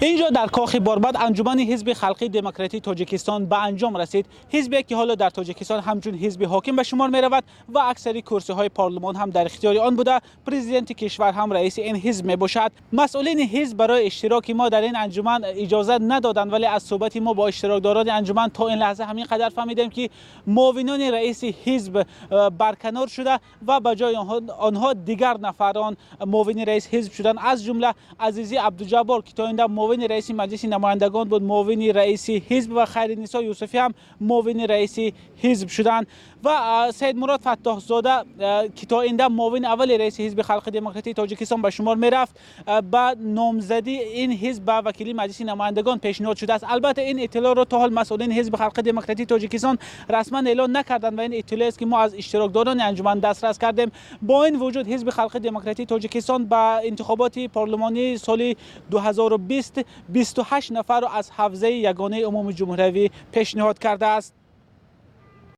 اینجا در کاخ باربد انجمن حزب خلقی دموکراتی تاجیکستان به انجام رسید. حزبی که حالا در تاجیکستان همچون حزب حاکم به شمار می رود و اکثری کرسی های پارلمان هم در اختیار آن بوده. پرزیدنت کشور هم رئیس این حزب می باشد. مسئولین حزب برای اشتراک ما در این انجمن اجازه ندادند، ولی از صحبت ما با اشتراکداران انجمن تا این لحظه همین قدر فهمیدیم که معاونان رئیس حزب برکنار شده و به جای آنها دیگر نفران معاون رئیس حزب شدند، از جمله عزیزی عبدالجبار که تا این معاون رئیس مجلس نمایندگان بود، معاون رئیس حزب، و خیرنسا یوسفی هم معاون رئیس حزب شدند و سید مراد فتاح زاده که تا این معاون اول رئیس حزب خلق دموکراتی تاجیکستان به شمار میرفت، با نامزدی این حزب به وکیلی مجلس نمایندگان پیشنهاد شده است. البته این اطلاع را تا حال مسئولین حزب خلق دموکراتی تاجیکستان رسما اعلان نکردند و این اطلاعی است که ما از اشتراکداران انجمن دسترس کردیم. با این وجود حزب خلق دموکراتی تاجیکستان به انتخابات پارلمانی سال 2020 28 نفر را از حوزه یگانه عموم جمهوری پیشنهاد کرده است.